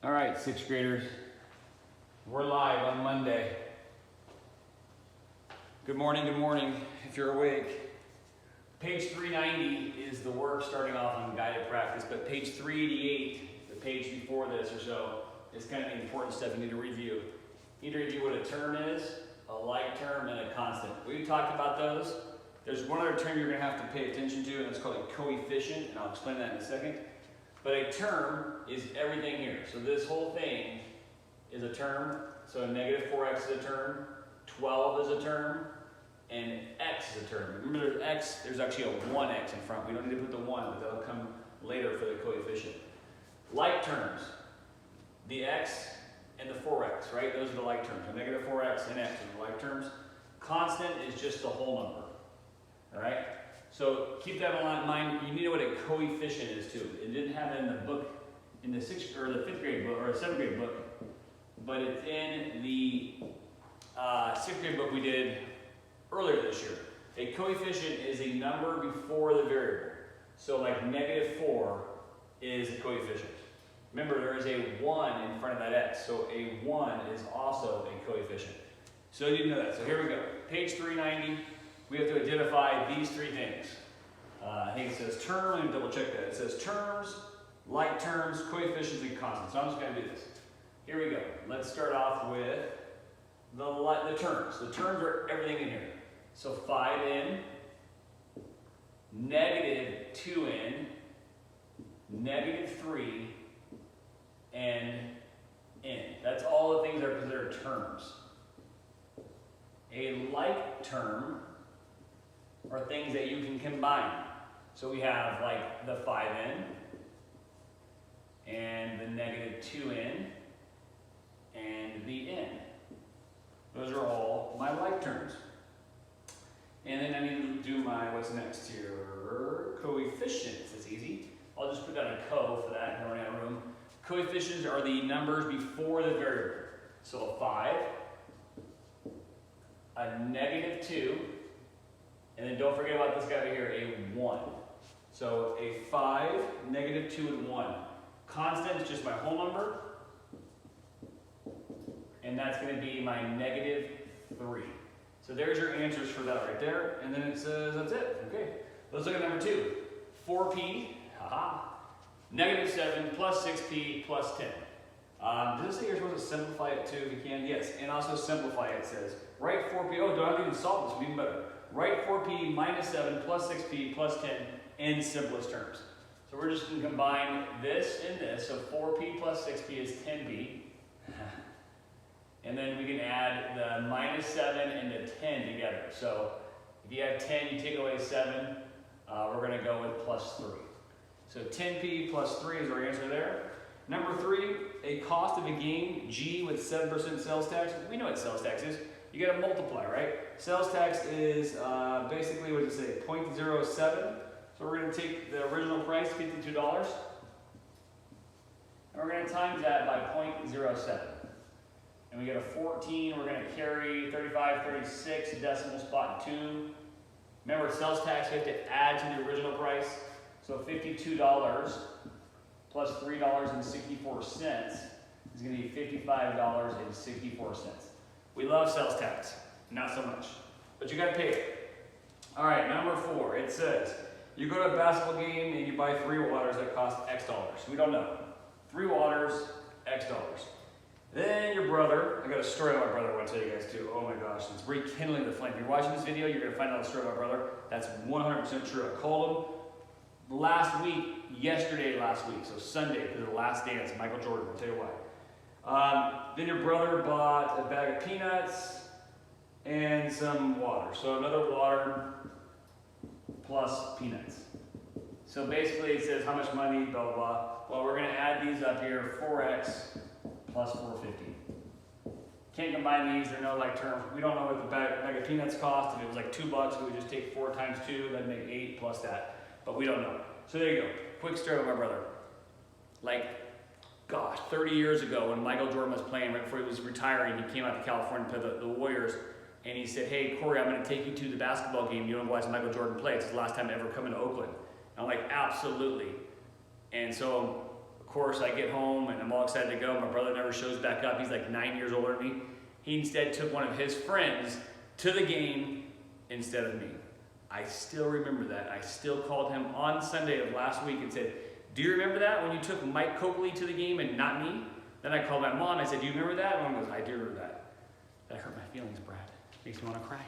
All right, sixth graders, we're live on Monday. Good morning, if you're awake. Page 390 is the work starting off on guided practice, but page 388, the page before this or so, is kind of the important stuff you need to review. You need to review what a term is, a like term, and a constant. We talked about those. There's one other term you're going to have to pay attention to, and it's called a coefficient, and I'll explain that in a second. But a term is everything here. So this whole thing is a term. So negative 4x is a term, 12 is a term, and x is a term. Remember there's x, there's actually a 1x in front. We don't need to put the 1, but that'll come later for the coefficient. Like terms, the x and the 4x, right? Those are the like terms. So negative 4x and x are the like terms. Constant is just the whole number, all right? So keep that in mind. You need to know what a coefficient is too. It didn't have it in the book, in the sixth or the fifth grade book or the seventh grade book, but it's in the sixth grade book we did earlier this year. A coefficient is a number before the variable. So like negative 4 is a coefficient. Remember, there is a 1 in front of that x, so a 1 is also a coefficient. So you need to know that. So here we go. Page 390. We have to identify these three things. I think it says term, let me double check that. It says terms, like terms, coefficients, and constants. So I'm just going to do this. Here we go. Let's start off with the terms. The terms are everything in here. So 5n, negative 2n, negative 3, and n. That's all the things that are considered terms. A like term are things that you can combine. So we have like the 5n and the negative 2n and the n. Those are all my like terms. And then I need to do my, what's next here? Coefficients. It's easy. I'll just put down a co for that. I don't have room. Coefficients are the numbers before the variable. So a 5, a negative 2, and then don't forget about this guy over here, a 1. So a 5, negative 2, and 1. Constant is just my whole number. And that's going to be my negative 3. So there's your answers for that right there. And then it says, that's it. Okay. Let's look at number 2. 4p, haha, negative 7 plus 6p plus 10. Does it say you're supposed to simplify it too if you can? Yes. And also simplify it, it says. Write 4p. Oh, don't have to even solve this. Even better. Write 4p minus 7 plus 6p plus 10 in simplest terms. So we're just going to combine this and this. So 4p plus 6p is 10p. And then we can add the minus 7 and the 10 together. So if you have 10, you take away 7. We're going to go with plus 3. So 10p plus 3 is our answer there. Number 3, a cost of a game, G with 7% sales tax. We know what sales tax is. You got to multiply, right? Sales tax is basically, what does it say, 0.07. So we're going to take the original price, $52, and we're going to times that by 0.07. And we get a 14, we're going to carry 35, 36, decimal spot 2. Remember, sales tax, we have to add to the original price. So $52 plus $3.64 is going to be $55.64. We love sales tax, not so much, but you got to pay it. All right, number 4, it says, you go to a basketball game and you buy 3 waters that cost X dollars. We don't know. 3 waters, X dollars. Then your brother, I got a story about my brother I want to tell you guys too. Oh my gosh, it's rekindling the flame. If you're watching this video, you're going to find out the story about my brother. That's 100% true. I called him yesterday last week, so Sunday, for the last dance, Michael Jordan, I'll tell you why. Then your brother bought a bag of peanuts and some water. So another water plus peanuts. So basically it says how much money, blah, blah, blah. Well, we're going to add these up here, 4x plus 450. Can't combine these, they're no like terms. We don't know what the bag of peanuts cost. If it was like $2, we would just take 4 times 2, that'd make 8 plus that. But we don't know. So there you go. Quick story about my brother. Like, gosh, 30 years ago when Michael Jordan was playing, right before he was retiring, he came out to California to play the Warriors, and he said, hey, Corey, I'm going to take you to the basketball game. You want to watch Michael Jordan play? It's the last time to ever come into Oakland. And I'm like, absolutely. And so course, I get home and I'm all excited to go. My brother never shows back up. He's like 9 years older than me. He instead took one of his friends to the game instead of me. I still remember that. I still called him on Sunday of last week and said, do you remember that when you took Mike Coakley to the game and not me? Then I called my mom. I said, do you remember that? And mom goes, I do remember that. That hurt my feelings, Brad. Makes me want to cry.